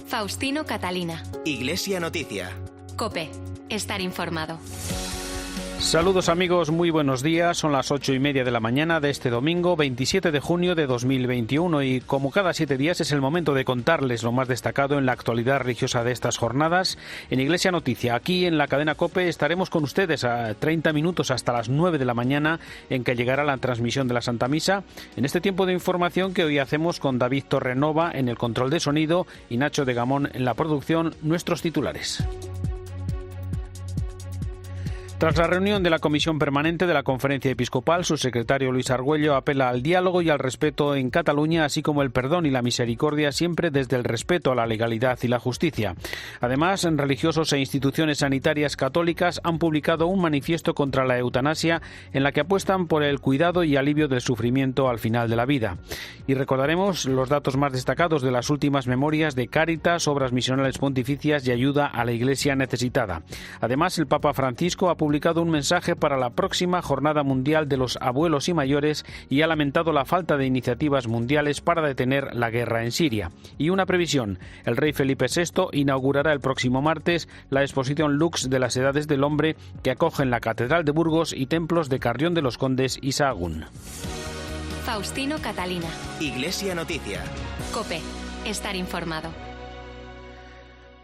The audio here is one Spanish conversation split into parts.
Faustino Catalina. Iglesia Noticia. COPE. Estar informado. Saludos amigos, muy buenos días. Son las 8:30 de la mañana de este domingo 27 de junio de 2021 y como cada 7 días es el momento de contarles lo más destacado en la actualidad religiosa de estas jornadas en Iglesia Noticia. Aquí en la cadena COPE estaremos con ustedes a 30 minutos hasta las 9 de la mañana en que llegará la transmisión de la Santa Misa. En este tiempo de información que hoy hacemos con David Torrenova en el control de sonido y Nacho de Gamón en la producción, nuestros titulares. Tras la reunión de la Comisión Permanente de la Conferencia Episcopal, su secretario Luis Argüello apela al diálogo y al respeto en Cataluña, así como el perdón y la misericordia, siempre desde el respeto a la legalidad y la justicia. Además, religiosos e instituciones sanitarias católicas han publicado un manifiesto contra la eutanasia en la que apuestan por el cuidado y alivio del sufrimiento al final de la vida. Y recordaremos los datos más destacados de las últimas memorias de Cáritas, obras misionales pontificias y ayuda a la Iglesia necesitada. Además, el Papa Francisco ha publicado un mensaje para la próxima Jornada Mundial de los Abuelos y Mayores y ha lamentado la falta de iniciativas mundiales para detener la guerra en Siria. Y una previsión: el rey Felipe VI inaugurará el próximo martes la exposición Lux de las Edades del Hombre que acogen la Catedral de Burgos y templos de Carrión de los Condes y Sahagún. Faustino Catalina. Iglesia Noticia. COPE. Estar informado.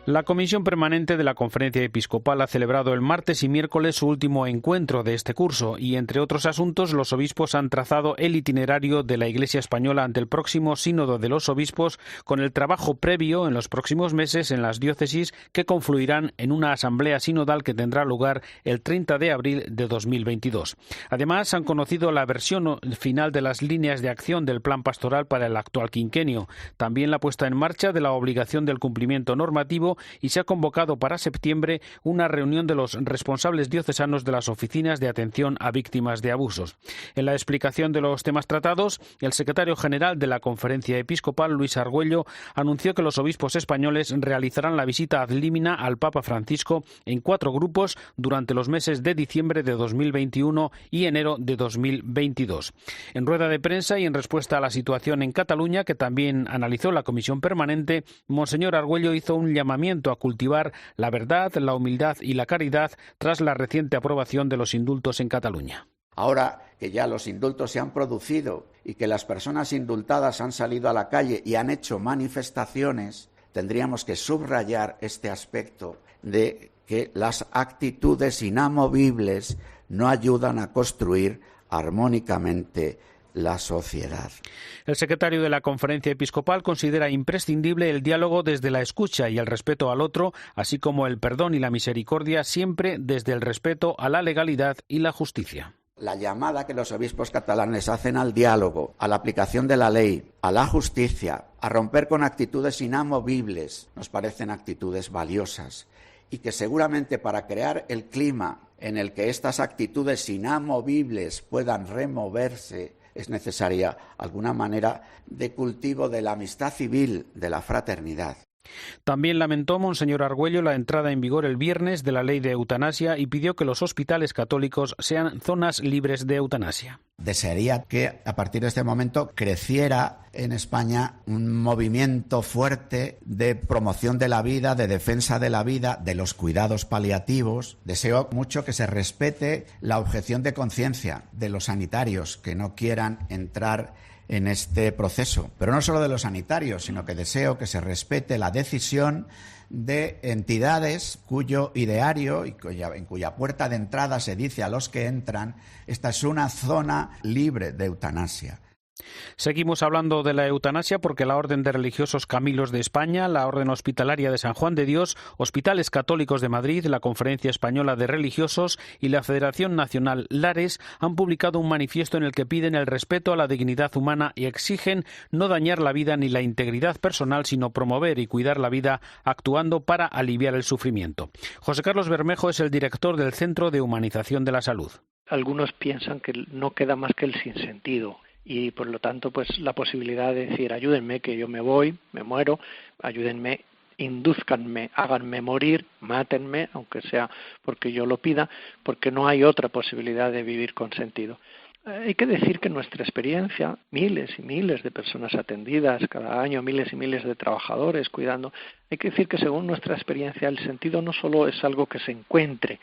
La Comisión Permanente de la Conferencia Episcopal ha celebrado el martes y miércoles su último encuentro de este curso y, entre otros asuntos, los obispos han trazado el itinerario de la Iglesia española ante el próximo Sínodo de los Obispos, con el trabajo previo en los próximos meses en las diócesis que confluirán en una asamblea sinodal que tendrá lugar el 30 de abril de 2022. Además, han conocido la versión final de las líneas de acción del plan pastoral para el actual quinquenio, también la puesta en marcha de la obligación del cumplimiento normativo y se ha convocado para septiembre una reunión de los responsables diocesanos de las oficinas de atención a víctimas de abusos. En la explicación de los temas tratados, el secretario general de la Conferencia Episcopal, Luis Argüello, anunció que los obispos españoles realizarán la visita ad limina al Papa Francisco en 4 grupos durante los meses de diciembre de 2021 y enero de 2022. En rueda de prensa y en respuesta a la situación en Cataluña, que también analizó la Comisión Permanente, Monseñor Argüello hizo un llamamiento a cultivar la verdad, la humildad y la caridad tras la reciente aprobación de los indultos en Cataluña. Ahora que ya los indultos se han producido y que las personas indultadas han salido a la calle y han hecho manifestaciones, tendríamos que subrayar este aspecto de que las actitudes inamovibles no ayudan a construir armónicamente la sociedad. El secretario de la Conferencia Episcopal considera imprescindible el diálogo desde la escucha y el respeto al otro, así como el perdón y la misericordia, siempre desde el respeto a la legalidad y la justicia. La llamada que los obispos catalanes hacen al diálogo, a la aplicación de la ley, a la justicia, a romper con actitudes inamovibles, nos parecen actitudes valiosas y que seguramente para crear el clima en el que estas actitudes inamovibles puedan removerse, es necesaria alguna manera de cultivo de la amistad civil, de la fraternidad. También lamentó Monseñor Argüello la entrada en vigor el viernes de la ley de eutanasia y pidió que los hospitales católicos sean zonas libres de eutanasia. Desearía que a partir de este momento creciera en España un movimiento fuerte de promoción de la vida, de defensa de la vida, de los cuidados paliativos. Deseo mucho que se respete la objeción de conciencia de los sanitarios que no quieran entrar en este proceso, pero no solo de los sanitarios, sino que deseo que se respete la decisión de entidades cuyo ideario y en cuya puerta de entrada se dice a los que entran, esta es una zona libre de eutanasia. Seguimos hablando de la eutanasia porque la Orden de Religiosos Camilos de España, la Orden Hospitalaria de San Juan de Dios, Hospitales Católicos de Madrid, la Conferencia Española de Religiosos y la Federación Nacional Lares han publicado un manifiesto en el que piden el respeto a la dignidad humana y exigen no dañar la vida ni la integridad personal, sino promover y cuidar la vida actuando para aliviar el sufrimiento. José Carlos Bermejo es el director del Centro de Humanización de la Salud. Algunos piensan que no queda más que el sinsentido. Y por lo tanto, pues la posibilidad de decir ayúdenme que yo me voy, me muero, ayúdenme, indúzcanme, háganme morir, mátenme, aunque sea porque yo lo pida, porque no hay otra posibilidad de vivir con sentido. Hay que decir que nuestra experiencia, miles y miles de personas atendidas cada año, miles y miles de trabajadores cuidando, hay que decir que según nuestra experiencia el sentido no solo es algo que se encuentre,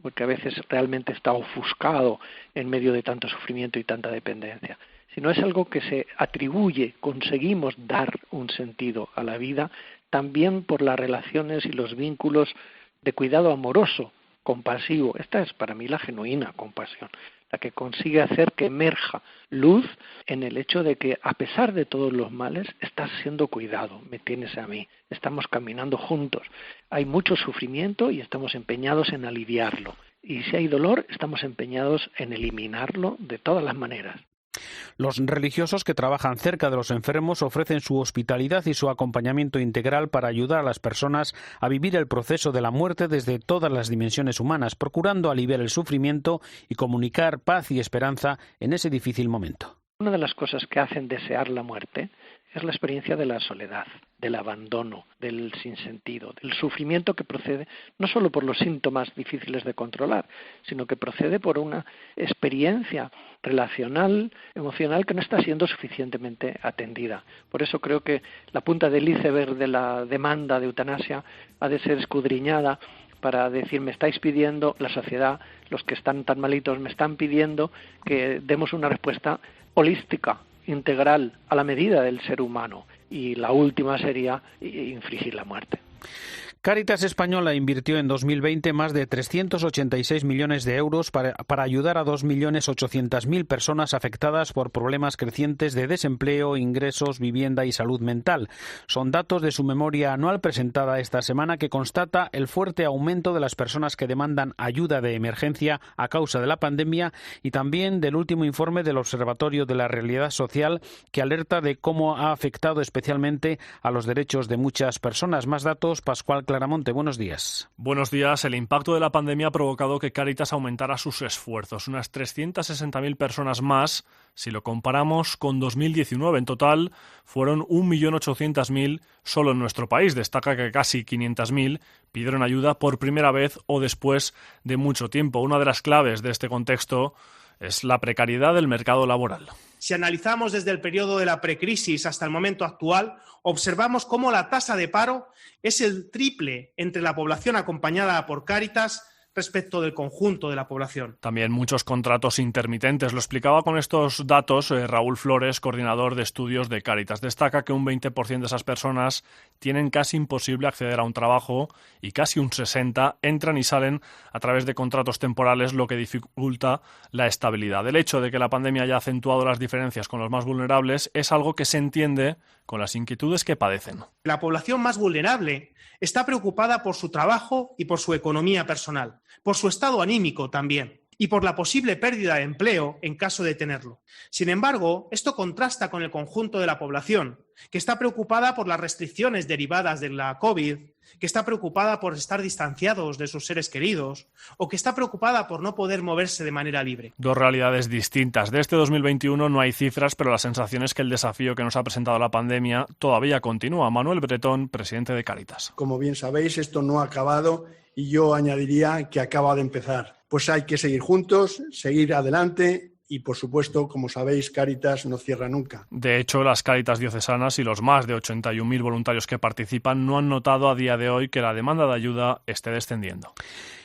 porque a veces realmente está ofuscado en medio de tanto sufrimiento y tanta dependencia, sino es algo que se atribuye, conseguimos dar un sentido a la vida también por las relaciones y los vínculos de cuidado amoroso, compasivo. Esta es para mí la genuina compasión, la que consigue hacer que emerja luz en el hecho de que a pesar de todos los males estás siendo cuidado, me tienes a mí, estamos caminando juntos. Hay mucho sufrimiento y estamos empeñados en aliviarlo. Y si hay dolor, estamos empeñados en eliminarlo de todas las maneras. Los religiosos que trabajan cerca de los enfermos ofrecen su hospitalidad y su acompañamiento integral para ayudar a las personas a vivir el proceso de la muerte desde todas las dimensiones humanas, procurando aliviar el sufrimiento y comunicar paz y esperanza en ese difícil momento. Una de las cosas que hacen desear la muerte es la experiencia de la soledad, del abandono, del sinsentido, del sufrimiento que procede no solo por los síntomas difíciles de controlar, sino que procede por una experiencia relacional, emocional, que no está siendo suficientemente atendida. Por eso creo que la punta del iceberg de la demanda de eutanasia ha de ser escudriñada para decir, me estáis pidiendo, la sociedad, los que están tan malitos, me están pidiendo que demos una respuesta holística, integral, a la medida del ser humano, y la última sería infligir la muerte. Cáritas Española invirtió en 2020 más de 386 millones de euros para ayudar a 2.800.000 personas afectadas por problemas crecientes de desempleo, ingresos, vivienda y salud mental. Son datos de su memoria anual presentada esta semana que constata el fuerte aumento de las personas que demandan ayuda de emergencia a causa de la pandemia y también del último informe del Observatorio de la Realidad Social que alerta de cómo ha afectado especialmente a los derechos de muchas personas. Más datos, Pascual Claramonte, buenos días. Buenos días. El impacto de la pandemia ha provocado que Cáritas aumentara sus esfuerzos. Unas 360.000 personas más, si lo comparamos con 2019. En total, fueron 1.800.000 solo en nuestro país. Destaca que casi 500.000 pidieron ayuda por primera vez o después de mucho tiempo. Una de las claves de este contexto es la precariedad del mercado laboral. Si analizamos desde el periodo de la precrisis hasta el momento actual, observamos cómo la tasa de paro es el triple entre la población acompañada por Cáritas respecto del conjunto de la población. También muchos contratos intermitentes. Lo explicaba con estos datos Raúl Flores, coordinador de estudios de Cáritas. Destaca que un 20% de esas personas tienen casi imposible acceder a un trabajo y casi un 60% entran y salen a través de contratos temporales, lo que dificulta la estabilidad. El hecho de que la pandemia haya acentuado las diferencias con los más vulnerables es algo que se entiende con las inquietudes que padecen. La población más vulnerable está preocupada por su trabajo y por su economía personal, por su estado anímico también, y por la posible pérdida de empleo en caso de tenerlo. Sin embargo, esto contrasta con el conjunto de la población, que está preocupada por las restricciones derivadas de la COVID, que está preocupada por estar distanciados de sus seres queridos, o que está preocupada por no poder moverse de manera libre. Dos realidades distintas. De este 2021 no hay cifras, pero la sensación es que el desafío que nos ha presentado la pandemia todavía continúa. Manuel Bretón, presidente de Cáritas. Como bien sabéis, esto no ha acabado y yo añadiría que acaba de empezar. Pues hay que seguir juntos, seguir adelante. Y, por supuesto, como sabéis, Cáritas no cierra nunca. De hecho, las Cáritas diocesanas y los más de 81.000 voluntarios que participan no han notado a día de hoy que la demanda de ayuda esté descendiendo.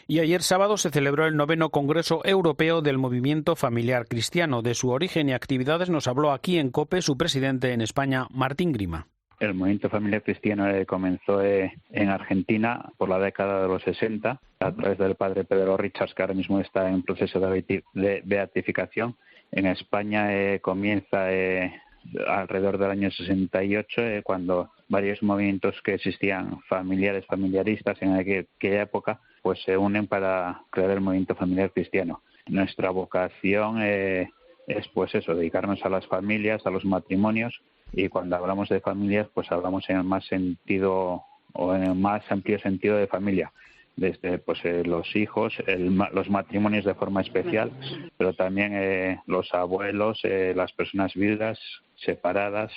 Y ayer sábado se celebró el 9º Congreso Europeo del Movimiento Familiar Cristiano. De su origen y actividades nos habló aquí en COPE su presidente en España, Martín Grima. El movimiento familiar cristiano comenzó en Argentina por la década de los 60 a través del padre Pedro Richards, que ahora mismo está en proceso de beatificación. En España comienza alrededor del año 68, cuando varios movimientos que existían familiaristas en aquella época, pues se unen para crear el movimiento familiar cristiano. Nuestra vocación es pues eso, dedicarnos a las familias, a los matrimonios. Y cuando hablamos de familias, pues hablamos en el más sentido o en el más amplio sentido de familia, desde pues los hijos, los matrimonios de forma especial, pero también los abuelos, las personas viudas, separadas.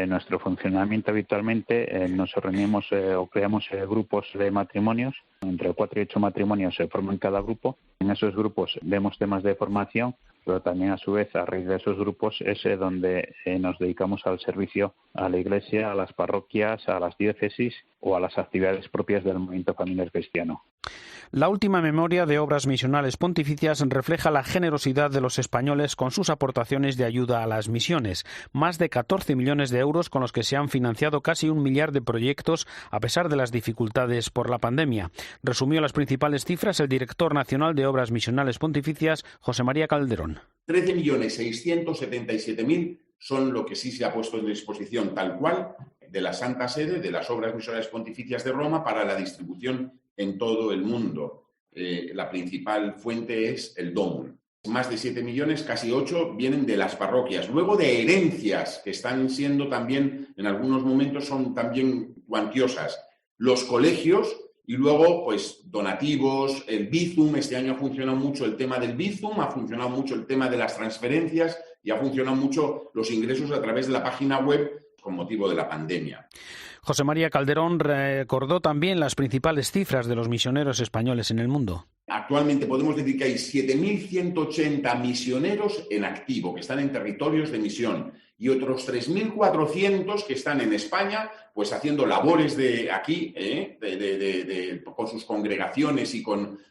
Nuestro funcionamiento habitualmente nos reunimos o creamos grupos de matrimonios, entre 4 y 8 matrimonios se forman cada grupo. En esos grupos vemos temas de formación pero también a su vez a raíz de esos grupos es donde nos dedicamos al servicio a la Iglesia, a las parroquias, a las diócesis o a las actividades propias del movimiento familiar cristiano. La última memoria de obras misionales pontificias refleja la generosidad de los españoles con sus aportaciones de ayuda a las misiones. Más de 14 millones de euros con los que se han financiado casi 1 millar de proyectos a pesar de las dificultades por la pandemia. Resumió las principales cifras el director nacional de Obras Misionales Pontificias, José María Calderón. 13.677.000 son lo que sí se ha puesto en disposición tal cual de la Santa Sede, de las Obras Misionales Pontificias de Roma, para la distribución en todo el mundo. La principal fuente es el Domum. Más de 7 millones, casi 8, vienen de las parroquias. Luego de herencias, que están siendo también, en algunos momentos son también cuantiosas. Los colegios y luego, pues, donativos, el Bizum. Este año ha funcionado mucho el tema del Bizum, ha funcionado mucho el tema de las transferencias y ha funcionado mucho los ingresos a través de la página web con motivo de la pandemia. José María Calderón recordó también las principales cifras de los misioneros españoles en el mundo. Actualmente podemos decir que hay 7.180 misioneros en activo, que están en territorios de misión, y otros 3.400 que están en España, pues haciendo labores de aquí, con sus congregaciones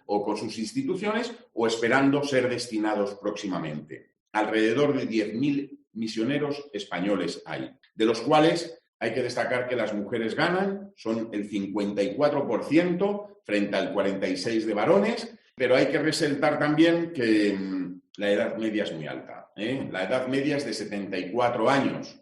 o con sus instituciones, o esperando ser destinados próximamente. Alrededor de 10.000 misioneros españoles hay, de los cuales hay que destacar que las mujeres ganan, son el 54% frente al 46% de varones, pero hay que resaltar también que la edad media es muy alta. La edad media es de 74 años.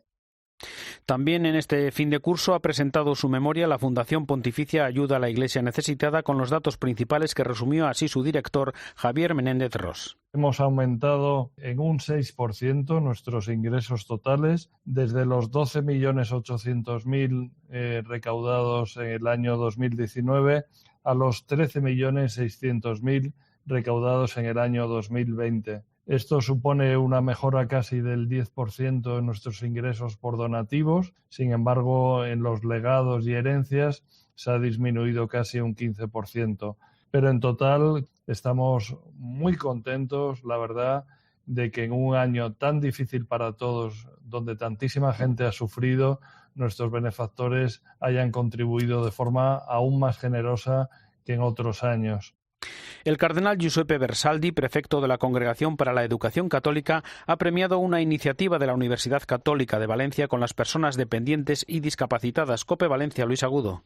También en este fin de curso ha presentado su memoria la Fundación Pontificia Ayuda a la Iglesia Necesitada, con los datos principales que resumió así su director, Javier Menéndez Ros. Hemos aumentado en un 6% nuestros ingresos totales, desde los 12.800.000 recaudados en el año 2019 a los 13.600.000 recaudados en el año 2020. Esto supone una mejora casi del 10% en nuestros ingresos por donativos. Sin embargo, en los legados y herencias se ha disminuido casi un 15%. Pero en total estamos muy contentos, la verdad, de que en un año tan difícil para todos, donde tantísima gente ha sufrido, nuestros benefactores hayan contribuido de forma aún más generosa que en otros años. El cardenal Giuseppe Versaldi, prefecto de la Congregación para la Educación Católica, ha premiado una iniciativa de la Universidad Católica de Valencia con las personas dependientes y discapacitadas. COPE Valencia, Luis Agudo.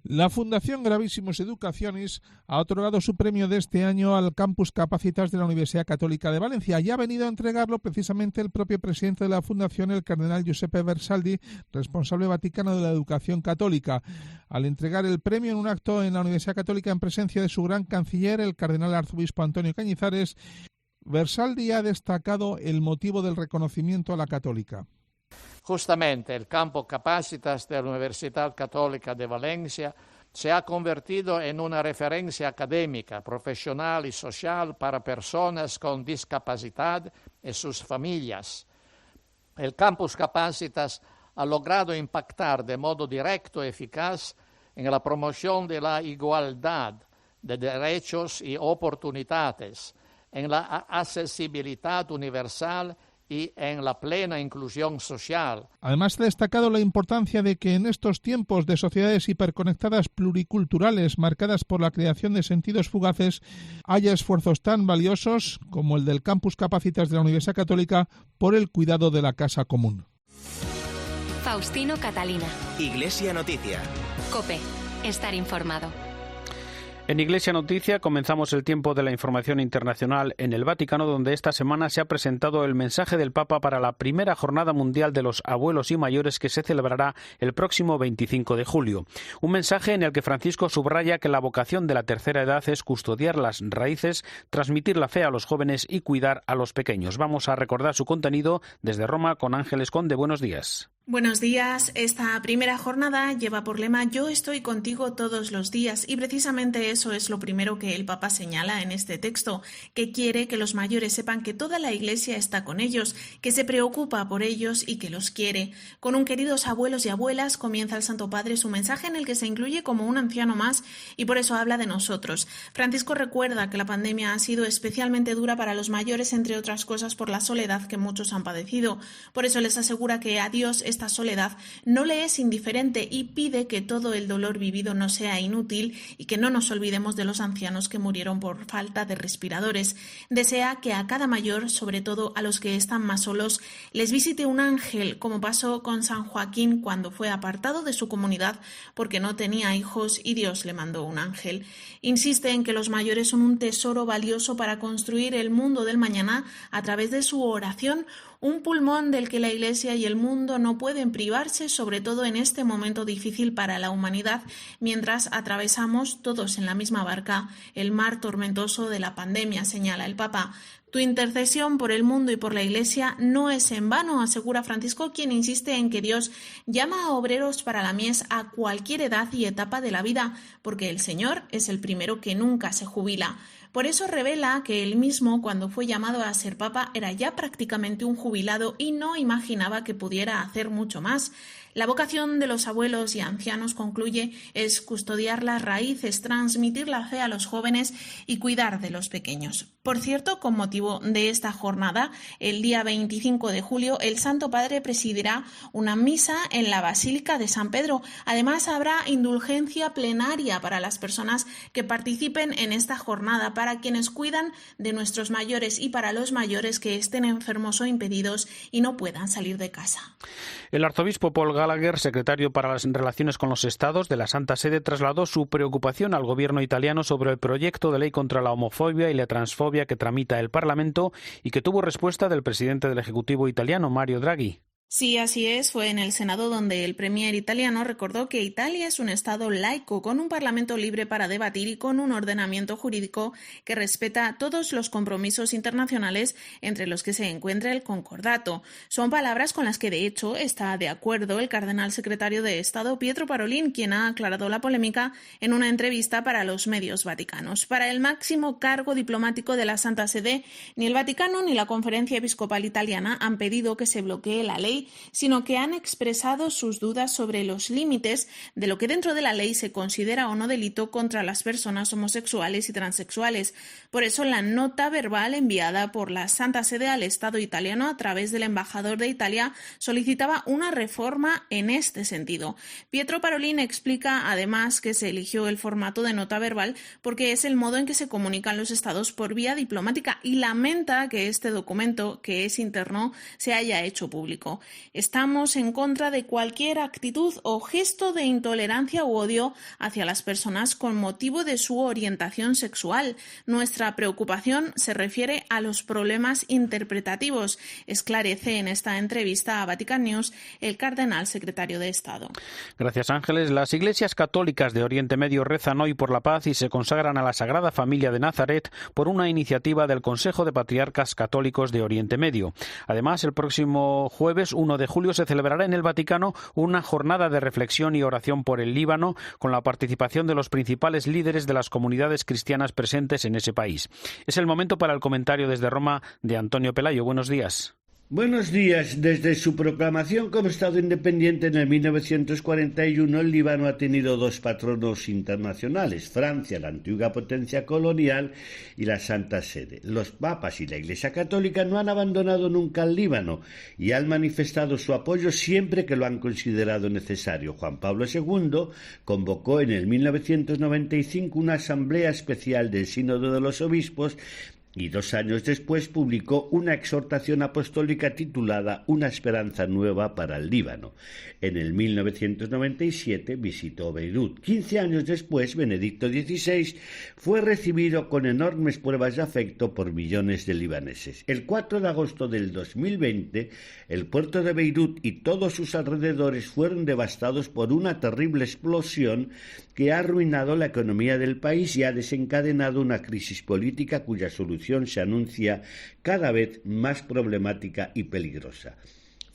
La Fundación Gravísimos Educaciones ha otorgado su premio de este año al Campus Capacitas de la Universidad Católica de Valencia y ha venido a entregarlo precisamente el propio presidente de la Fundación, el cardenal Giuseppe Versaldi, responsable vaticano de la educación católica. Al entregar el premio en un acto en la Universidad Católica en presencia de su gran canciller, el cardenal arzobispo Antonio Cañizares, Versaldi ha destacado el motivo del reconocimiento a la católica. Justamente el campo Capacitas de la Universidad Católica de Valencia se ha convertido en una referencia académica, profesional y social para personas con discapacidad y sus familias. El campus Capacitas ha logrado impactar de modo directo y eficaz en la promoción de la igualdad de derechos y oportunidades, en la accesibilidad universal y en la plena inclusión social. Además, ha destacado la importancia de que en estos tiempos de sociedades hiperconectadas pluriculturales marcadas por la creación de sentidos fugaces haya esfuerzos tan valiosos como el del Campus Capacitas de la Universidad Católica por el cuidado de la casa común. Faustino Catalina. Iglesia Noticia. COPE. Estar informado. En Iglesia Noticia comenzamos el tiempo de la información internacional en el Vaticano, donde esta semana se ha presentado el mensaje del Papa para la primera Jornada Mundial de los Abuelos y Mayores, que se celebrará el próximo 25 de julio. Un mensaje en el que Francisco subraya que la vocación de la tercera edad es custodiar las raíces, transmitir la fe a los jóvenes y cuidar a los pequeños. Vamos a recordar su contenido desde Roma con Ángeles Conde. Buenos días. Buenos días. Esta primera jornada lleva por lema Yo estoy contigo todos los días, y precisamente eso es lo primero que el Papa señala en este texto, que quiere que los mayores sepan que toda la Iglesia está con ellos, que se preocupa por ellos y que los quiere. Con un queridos abuelos y abuelas comienza el Santo Padre su mensaje en el que se incluye como un anciano más y por eso habla de nosotros. Francisco recuerda que la pandemia ha sido especialmente dura para los mayores, entre otras cosas por la soledad que muchos han padecido. Por eso les asegura que a Dios esta soledad no le es indiferente y pide que todo el dolor vivido no sea inútil y que no nos olvidemos de los ancianos que murieron por falta de respiradores. Desea que a cada mayor, sobre todo a los que están más solos, les visite un ángel, como pasó con San Joaquín cuando fue apartado de su comunidad porque no tenía hijos y Dios le mandó un ángel. Insiste en que los mayores son un tesoro valioso para construir el mundo del mañana a través de su oración, un pulmón del que la Iglesia y el mundo no pueden privarse, sobre todo en este momento difícil para la humanidad, mientras atravesamos todos en la misma barca el mar tormentoso de la pandemia, señala el Papa. Tu intercesión por el mundo y por la Iglesia no es en vano, asegura Francisco, quien insiste en que Dios llama a obreros para la mies a cualquier edad y etapa de la vida, porque el Señor es el primero que nunca se jubila. Por eso revela que él mismo, cuando fue llamado a ser papa, era ya prácticamente un jubilado y no imaginaba que pudiera hacer mucho más. La vocación de los abuelos y ancianos, concluye, es custodiar las raíces, transmitir la fe a los jóvenes y cuidar de los pequeños. Por cierto, con motivo de esta jornada, el día 25 de julio, el Santo Padre presidirá una misa en la Basílica de San Pedro. Además, habrá indulgencia plenaria para las personas que participen en esta jornada, para quienes cuidan de nuestros mayores y para los mayores que estén enfermos o impedidos y no puedan salir de casa. El arzobispo Paul Gallagher, secretario para las relaciones con los estados de la Santa Sede, trasladó su preocupación al gobierno italiano sobre el proyecto de ley contra la homofobia y la transfobia que tramita el Parlamento y que tuvo respuesta del presidente del Ejecutivo italiano, Mario Draghi. Sí, así es. Fue en el Senado donde el premier italiano recordó que Italia es un Estado laico, con un Parlamento libre para debatir y con un ordenamiento jurídico que respeta todos los compromisos internacionales, entre los que se encuentra el Concordato. Son palabras con las que, de hecho, está de acuerdo el cardenal secretario de Estado Pietro Parolin, quien ha aclarado la polémica en una entrevista para los medios vaticanos. Para el máximo cargo diplomático de la Santa Sede, ni el Vaticano ni la Conferencia Episcopal Italiana han pedido que se bloquee la ley, sino que han expresado sus dudas sobre los límites de lo que dentro de la ley se considera o no delito contra las personas homosexuales y transexuales. Por eso, la nota verbal enviada por la Santa Sede al Estado italiano a través del embajador de Italia solicitaba una reforma en este sentido. Pietro Parolin explica además que se eligió el formato de nota verbal porque es el modo en que se comunican los estados por vía diplomática y lamenta que este documento, que es interno, se haya hecho público. Estamos en contra de cualquier actitud o gesto de intolerancia u odio hacia las personas con motivo de su orientación sexual. Nuestra preocupación se refiere a los problemas interpretativos, esclarece en esta entrevista a Vatican News el cardenal secretario de Estado. Gracias, Ángeles. Las iglesias católicas de Oriente Medio rezan hoy por la paz y se consagran a la Sagrada Familia de Nazaret por una iniciativa del Consejo de Patriarcas Católicos de Oriente Medio. Además, el próximo jueves 1 de julio se celebrará en el Vaticano una jornada de reflexión y oración por el Líbano, con la participación de los principales líderes de las comunidades cristianas presentes en ese país. Es el momento para el comentario desde Roma de Antonio Pelayo. Buenos días. Buenos días. Desde su proclamación como Estado independiente en el 1941, el Líbano ha tenido dos patronos internacionales: Francia, la antigua potencia colonial, y la Santa Sede. Los papas y la Iglesia Católica no han abandonado nunca el Líbano y han manifestado su apoyo siempre que lo han considerado necesario. Juan Pablo II convocó en el 1995 una asamblea especial del Sínodo de los Obispos y 2 años después publicó una exhortación apostólica titulada Una esperanza nueva para el Líbano. En el 1997 visitó Beirut. 15 años después, Benedicto XVI fue recibido con enormes pruebas de afecto por millones de libaneses. El 4 de agosto del 2020, el puerto de Beirut y todos sus alrededores fueron devastados por una terrible explosión que ha arruinado la economía del país y ha desencadenado una crisis política cuya solución se anuncia cada vez más problemática y peligrosa.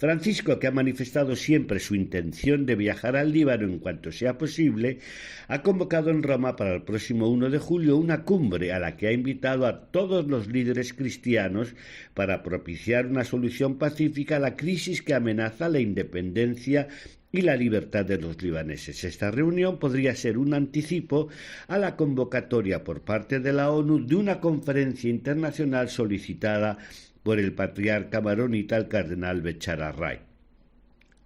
Francisco, que ha manifestado siempre su intención de viajar al Líbano en cuanto sea posible, ha convocado en Roma para el próximo 1 de julio una cumbre a la que ha invitado a todos los líderes cristianos para propiciar una solución pacífica a la crisis que amenaza la independencia y la libertad de los libaneses. Esta reunión podría ser un anticipo a la convocatoria por parte de la ONU de una conferencia internacional solicitada por el patriarca maronita, el cardenal Bechar al-Rai.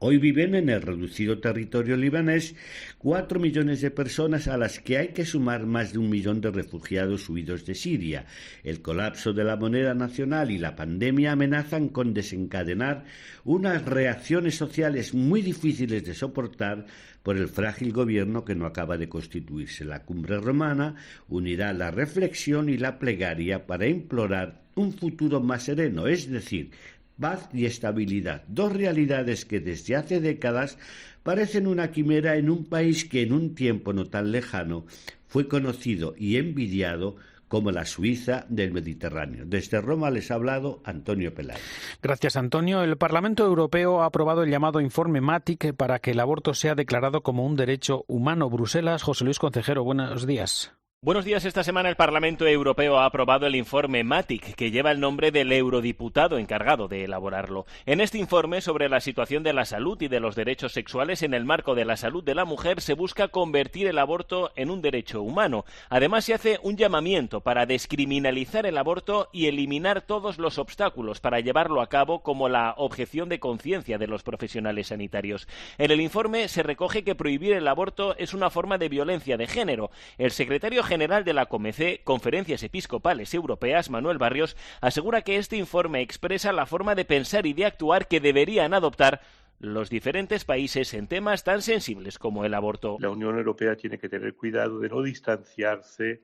Hoy viven en el reducido territorio libanés 4 millones de personas, a las que hay que sumar más de 1 millón de refugiados huidos de Siria. El colapso de la moneda nacional y la pandemia amenazan con desencadenar unas reacciones sociales muy difíciles de soportar por el frágil gobierno que no acaba de constituirse. La cumbre romana unirá la reflexión y la plegaria para implorar un futuro más sereno, es decir, paz y estabilidad, dos realidades que desde hace décadas parecen una quimera en un país que en un tiempo no tan lejano fue conocido y envidiado como la Suiza del Mediterráneo. Desde Roma les ha hablado Antonio Peláez. Gracias, Antonio. El Parlamento Europeo ha aprobado el llamado informe MATIC para que el aborto sea declarado como un derecho humano. Bruselas, José Luis Concejero, buenos días. Buenos días. Esta semana el Parlamento Europeo ha aprobado el informe MATIC, que lleva el nombre del eurodiputado encargado de elaborarlo. En este informe sobre la situación de la salud y de los derechos sexuales en el marco de la salud de la mujer se busca convertir el aborto en un derecho humano. Además, se hace un llamamiento para descriminalizar el aborto y eliminar todos los obstáculos para llevarlo a cabo, como la objeción de conciencia de los profesionales sanitarios. En el informe se recoge que prohibir el aborto es una forma de violencia de género. El secretario general de la COMECE, Conferencias Episcopales Europeas, Manuel Barrios, asegura que este informe expresa la forma de pensar y de actuar que deberían adoptar los diferentes países en temas tan sensibles como el aborto. La Unión Europea tiene que tener cuidado de no distanciarse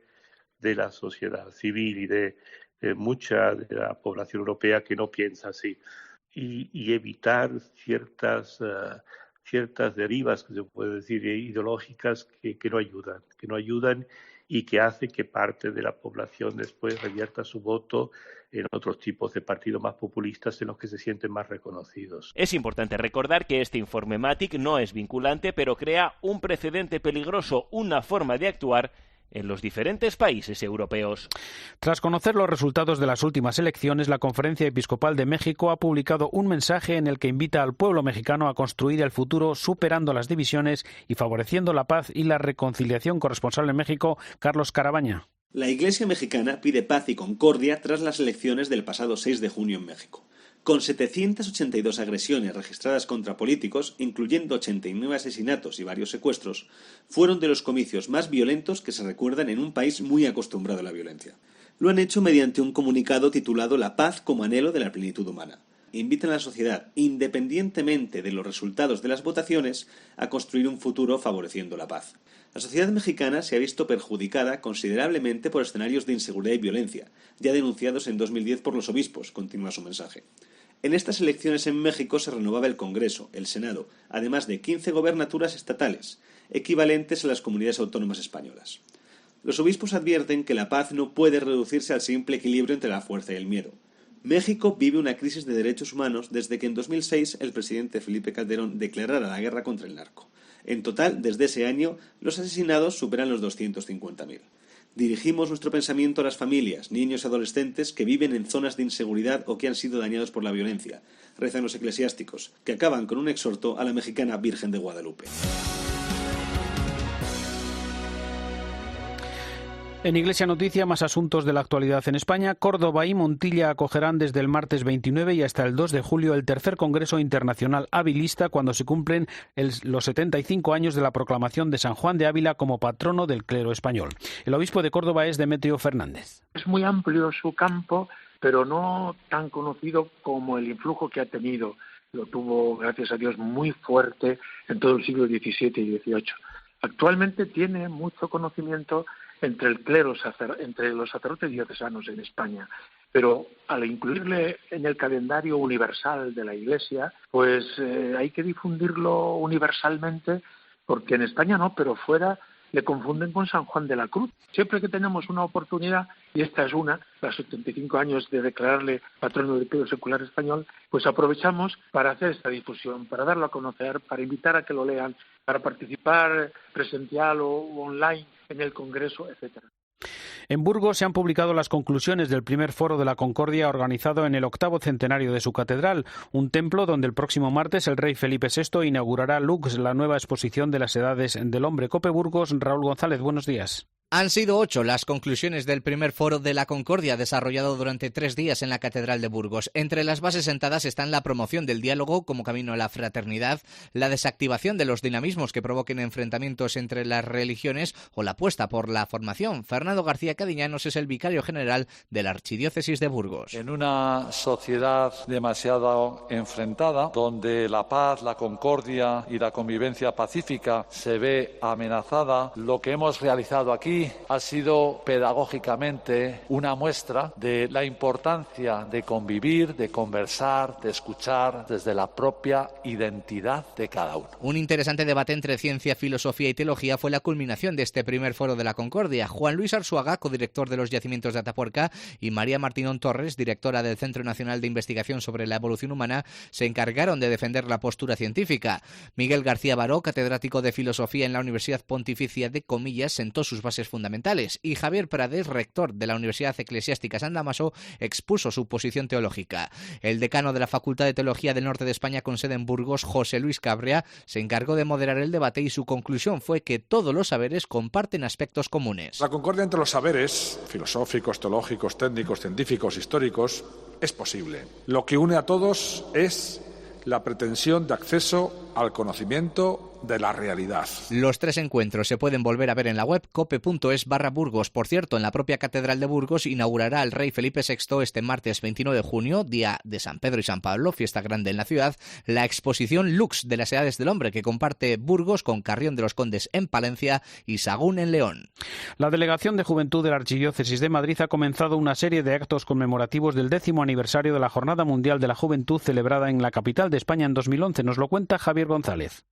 de la sociedad civil y de mucha de la población europea que no piensa así, y evitar ciertas derivas, que se puede decir, ideológicas que no ayudan y que hace que parte de la población después revierta su voto en otros tipos de partidos más populistas en los que se sienten más reconocidos. Es importante recordar que este informe MATIC no es vinculante, pero crea un precedente peligroso, una forma de actuar en los diferentes países europeos. Tras conocer los resultados de las últimas elecciones, la Conferencia Episcopal de México ha publicado un mensaje en el que invita al pueblo mexicano a construir el futuro superando las divisiones y favoreciendo la paz y la reconciliación. Corresponsal en México, Carlos Carabaña. La Iglesia mexicana pide paz y concordia tras las elecciones del pasado 6 de junio en México. Con 782 agresiones registradas contra políticos, incluyendo 89 asesinatos y varios secuestros, fueron de los comicios más violentos que se recuerdan en un país muy acostumbrado a la violencia. Lo han hecho mediante un comunicado titulado La paz como anhelo de la plenitud humana. Invitan a la sociedad, independientemente de los resultados de las votaciones, a construir un futuro favoreciendo la paz. La sociedad mexicana se ha visto perjudicada considerablemente por escenarios de inseguridad y violencia, ya denunciados en 2010 por los obispos, continúa su mensaje. En estas elecciones en México se renovaba el Congreso, el Senado, además de 15 gobernaturas estatales, equivalentes a las comunidades autónomas españolas. Los obispos advierten que la paz no puede reducirse al simple equilibrio entre la fuerza y el miedo. México vive una crisis de derechos humanos desde que en 2006 el presidente Felipe Calderón declarara la guerra contra el narco. En total, desde ese año, los asesinados superan los 250.000. Dirigimos nuestro pensamiento a las familias, niños y adolescentes que viven en zonas de inseguridad o que han sido dañados por la violencia, rezan los eclesiásticos, que acaban con un exhorto a la mexicana Virgen de Guadalupe. En Iglesia Noticia, más asuntos de la actualidad en España. Córdoba y Montilla acogerán desde el martes 29 y hasta el 2 de julio el tercer Congreso Internacional Avilista, cuando se cumplen los 75 años de la proclamación de San Juan de Ávila como patrono del clero español. El obispo de Córdoba es Demetrio Fernández. Es muy amplio su campo, pero no tan conocido como el influjo que ha tenido. Lo tuvo, gracias a Dios, muy fuerte en todo el siglo XVII y XVIII. Actualmente tiene mucho conocimiento entre el clero, entre los sacerdotes diocesanos en España, pero al incluirle en el calendario universal de la Iglesia, pues hay que difundirlo universalmente, porque en España no, pero fuera le confunden con San Juan de la Cruz. Siempre que tenemos una oportunidad, y esta es una, los 75 años de declararle patrono del periodo secular español, pues aprovechamos para hacer esta difusión, para darlo a conocer, para invitar a que lo lean, para participar presencial o online en el Congreso, etcétera. En Burgos se han publicado las conclusiones del primer Foro de la Concordia organizado en el 8º centenario de su catedral, un templo donde el próximo martes el rey Felipe VI inaugurará Lux, la nueva exposición de las edades del hombre. COPE Burgos, Raúl González, buenos días. Han sido 8 las conclusiones del primer Foro de la Concordia desarrollado durante 3 días en la Catedral de Burgos. Entre las bases sentadas están la promoción del diálogo como camino a la fraternidad, la desactivación de los dinamismos que provoquen enfrentamientos entre las religiones o la apuesta por la formación. Fernando García Cadiñanos es el vicario general de la Archidiócesis de Burgos. En una sociedad demasiado enfrentada, donde la paz, la concordia y la convivencia pacífica se ve amenazada, lo que hemos realizado aquí ha sido pedagógicamente una muestra de la importancia de convivir, de conversar, de escuchar desde la propia identidad de cada uno. Un interesante debate entre ciencia, filosofía y teología fue la culminación de este primer Foro de la Concordia. Juan Luis Arzuaga, codirector de los yacimientos de Atapuerca, y María Martínón Torres, directora del Centro Nacional de Investigación sobre la Evolución Humana, se encargaron de defender la postura científica. Miguel García Baró, catedrático de Filosofía en la Universidad Pontificia de Comillas, sentó sus bases fundamentales, y Javier Prades, rector de la Universidad Eclesiástica San Damaso, expuso su posición teológica. El decano de la Facultad de Teología del Norte de España con sede en Burgos, José Luis Cabrea, se encargó de moderar el debate y su conclusión fue que todos los saberes comparten aspectos comunes. La concordia entre los saberes, filosóficos, teológicos, técnicos, científicos, históricos, es posible. Lo que une a todos es la pretensión de acceso al conocimiento de la realidad. Los 3 encuentros se pueden volver a ver en la web cope.es/Burgos. Por cierto, en la propia Catedral de Burgos inaugurará el rey Felipe VI este martes 29 de junio, día de San Pedro y San Pablo, fiesta grande en la ciudad, la exposición Lux de las edades del hombre que comparte Burgos con Carrión de los Condes en Palencia y Sagún en León. La Delegación de Juventud de la Archidiócesis de Madrid ha comenzado una serie de actos conmemorativos del 10º aniversario de la Jornada Mundial de la Juventud celebrada en la capital de España en 2011. Nos lo cuenta Javier González.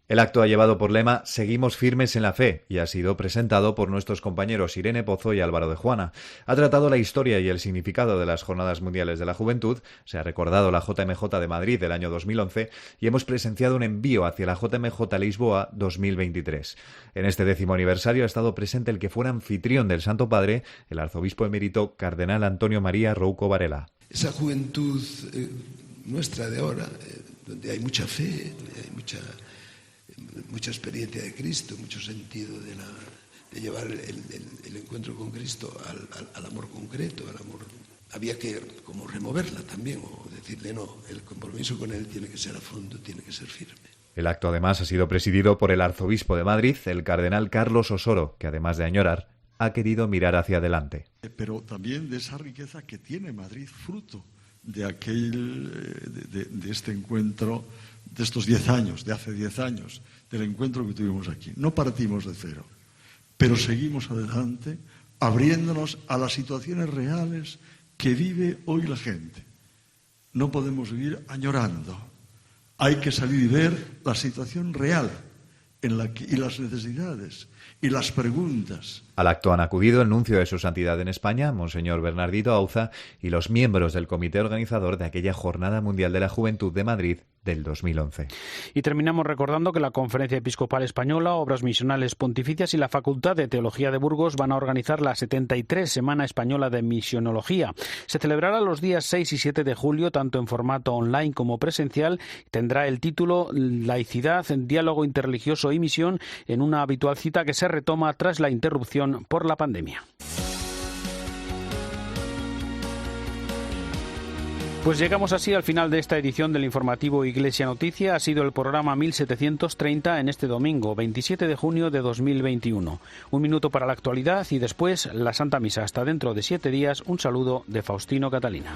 El acto ha llevado por lema «Seguimos firmes en la fe» y ha sido presentado por nuestros compañeros Irene Pozo y Álvaro de Juana. Ha tratado la historia y el significado de las Jornadas Mundiales de la Juventud, se ha recordado la JMJ de Madrid del año 2011 y hemos presenciado un envío hacia la JMJ Lisboa 2023. En este 10º aniversario ha estado presente el que fuera anfitrión del Santo Padre, el arzobispo emérito Cardenal Antonio María Rouco Varela. Esa juventud nuestra de ahora, donde hay mucha fe, hay mucha experiencia de Cristo, mucho sentido de llevar el encuentro con Cristo al amor concreto, al amor. Había que como removerla también, o decirle no, el compromiso con Él tiene que ser a fondo, tiene que ser firme. El acto además ha sido presidido por el arzobispo de Madrid, el cardenal Carlos Osoro, que además de añorar, ha querido mirar hacia adelante. Pero también de esa riqueza que tiene Madrid, fruto de este encuentro, de estos 10 años, de hace 10 años, del encuentro que tuvimos aquí. No partimos de cero, pero seguimos adelante, abriéndonos a las situaciones reales que vive hoy la gente. No podemos vivir añorando. Hay que salir y ver la situación real y las necesidades y las preguntas. Al acto han acudido el nuncio de su santidad en España, Monseñor Bernardito Auza, y los miembros del comité organizador de aquella Jornada Mundial de la Juventud de Madrid del 2011. Y terminamos recordando que la Conferencia Episcopal Española, Obras Misionales Pontificias y la Facultad de Teología de Burgos van a organizar la 73 Semana Española de Misionología. Se celebrará los días 6 y 7 de julio, tanto en formato online como presencial. Tendrá el título Laicidad, Diálogo Interreligioso y Misión, en una habitual cita que se retoma tras la interrupción por la pandemia. Pues llegamos así al final de esta edición del informativo Iglesia Noticia. Ha sido el programa 1730 en este domingo, 27 de junio de 2021. Un minuto para la actualidad y después la Santa Misa. Hasta dentro de 7 días. Un saludo de Faustino Catalina.